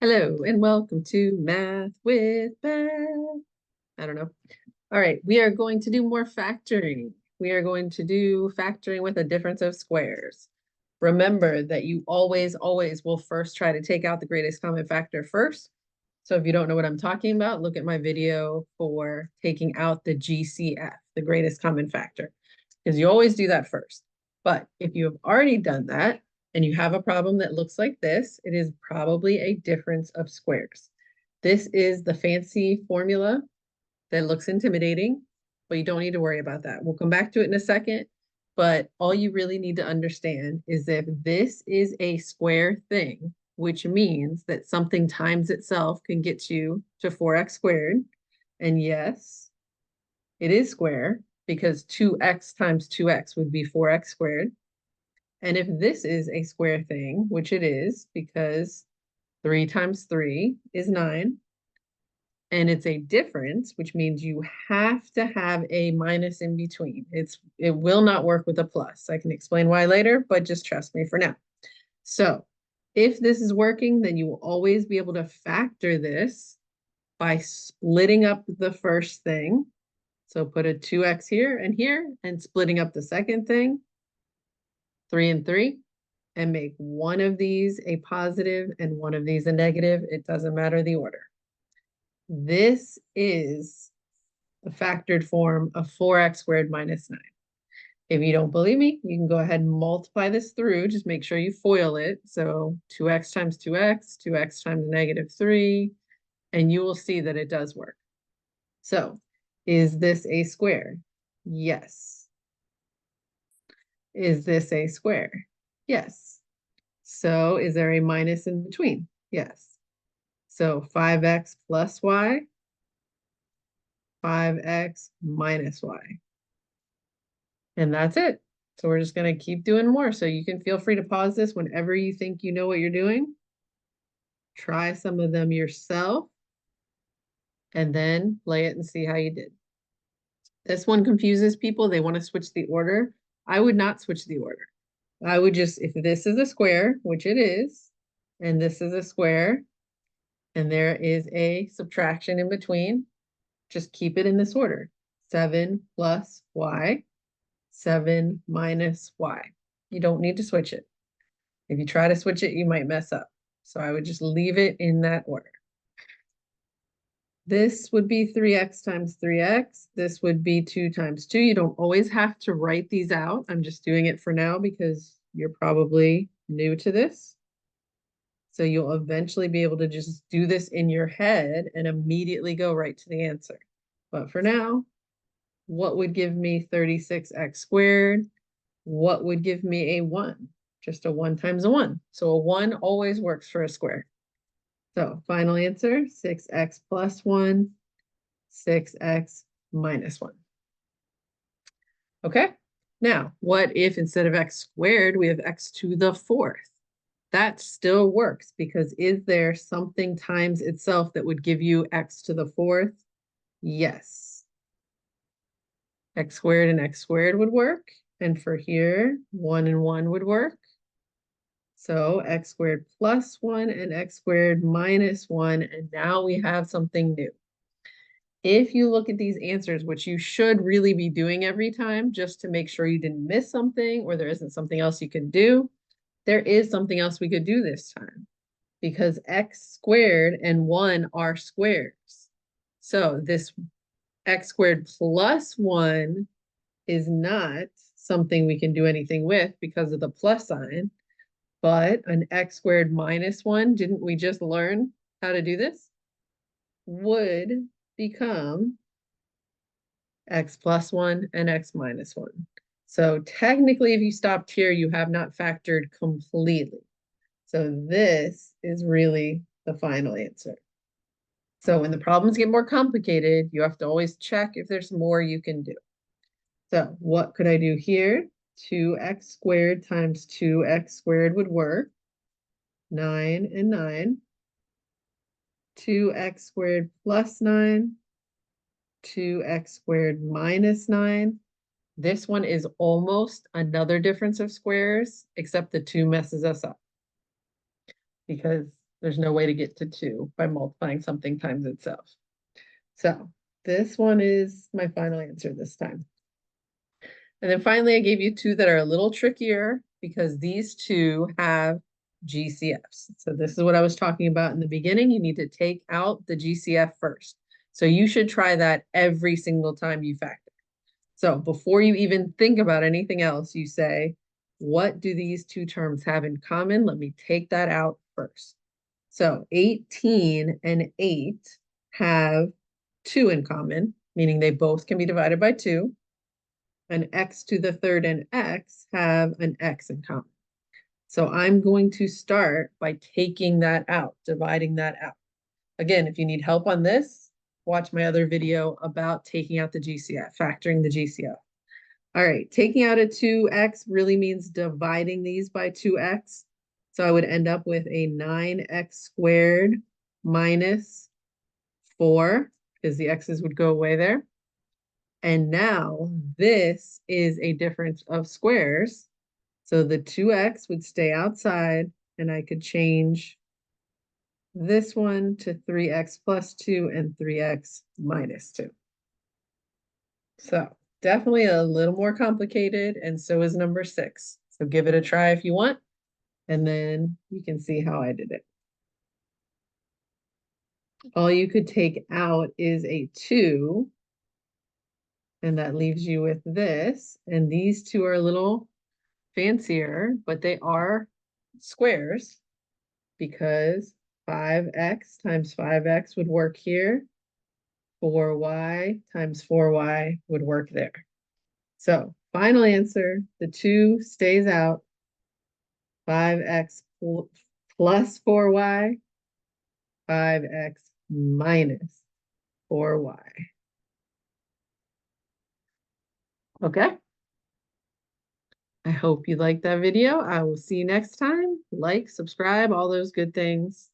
Hello and welcome to Math with Beth. I don't know. All right, we are going to do more factoring. We are going to do factoring with a difference of squares. Remember that you always will first try to take out the greatest common factor first. So if you don't know what I'm talking about, look at my video for taking out the GCF, the greatest common factor, because you always do that first. But if you have already done that, and you have a problem that looks like this, it is probably a difference of squares. This is the fancy formula that looks intimidating, but you don't need to worry about that. We'll come back to it in a second, but all you really need to understand is if this is a square thing, which means that something times itself can get you to 4x squared. And yes, it is square because 2x times 2x would be 4x squared. And if this is a square thing, which it is, because 3 times 3 is 9, and it's a difference, which means you have to have a minus in between. It will not work with a plus. I can explain why later, but just trust me for now. So if this is working, then you will always be able to factor this by splitting up the first thing. So put a 2x here, and splitting up the second thing, 3 and 3, and make one of these a positive and one of these a negative. It doesn't matter the order. This is the factored form of 4x squared minus 9. If you don't believe me, you can go ahead and multiply this through. Just make sure you FOIL it. So 2x times 2x, 2x times negative 3, and you will see that it does work. So is this a square? Yes. Is this a square? Yes. So is there a minus in between? Yes. So 5x plus y, 5x minus y. And that's it. So we're just going to keep doing more. So you can feel free to pause this whenever you think you know what you're doing. Try some of them yourself and then play it and see how you did. This one confuses people. They want to switch the order. I would not switch the order. I would just, if this is a square, which it is, and this is a square, and there is a subtraction in between, just keep it in this order. 7 plus y, 7 minus y. You don't need to switch it. If you try to switch it, you might mess up. So I would just leave it in that order. This would be 3x times 3x. This would be 2 times 2. You don't always have to write these out. I'm just doing it for now because you're probably new to this. So you'll eventually be able to just do this in your head and immediately go right to the answer. But for now, what would give me 36x squared? What would give me a 1? Just a 1 times a 1. So a 1 always works for a square. So final answer, 6x plus 1, 6x minus 1. Okay, now what if instead of x squared, we have x to the 4th? That still works because is there something times itself that would give you x to the 4th? Yes. X squared and x squared would work. And for here, 1 and 1 would work. So x squared plus 1 and x squared minus 1. And now we have something new. If you look at these answers, which you should really be doing every time, just to make sure you didn't miss something or there isn't something else you can do, there is something else we could do this time because x squared and 1 are squares. So this x squared plus 1 is not something we can do anything with because of the plus sign, but an x squared minus 1, didn't we just learn how to do this? Would become x plus 1 and x minus 1. So technically, if you stopped here, you have not factored completely. So this is really the final answer. So when the problems get more complicated, you have to always check if there's more you can do. So what could I do here? 2x squared times 2x squared would work. 9 and 9. 2x squared plus 9. 2x squared minus 9. This one is almost another difference of squares, except the 2 messes us up. Because There's no way to get to 2 by multiplying something times itself. So this one is my final answer this time. And then finally, I gave you 2 that are a little trickier because these 2 have GCFs. So this is what I was talking about in the beginning. You need to take out the GCF first. So you should try that every single time you factor. So before you even think about anything else, you say, what do these 2 terms have in common? Let me take that out first. So 18 and 8 have 2 in common, meaning they both can be divided by 2. And x to the third and x have an x in common. So I'm going to start by taking that out, dividing that out. Again, if you need help on this, watch my other video about taking out the GCF, factoring the GCF. All right, taking out a 2x really means dividing these by 2x. So I would end up with a 9x squared minus 4, because the x's would go away there. And now this is a difference of squares. So the 2x would stay outside, and I could change this one to 3x plus 2 and 3x minus 2. So definitely a little more complicated, and so is number 6. So give it a try if you want, and then you can see how I did it. All you could take out is a 2, and that leaves you with this. And these 2 are a little fancier, but they are squares because 5x times 5x would work here. 4y times 4y would work there. So final answer, the 2 stays out. 5x plus 4y, 5x minus 4y. Okay. I hope you liked that video. I will see you next time. Like, subscribe, all those good things.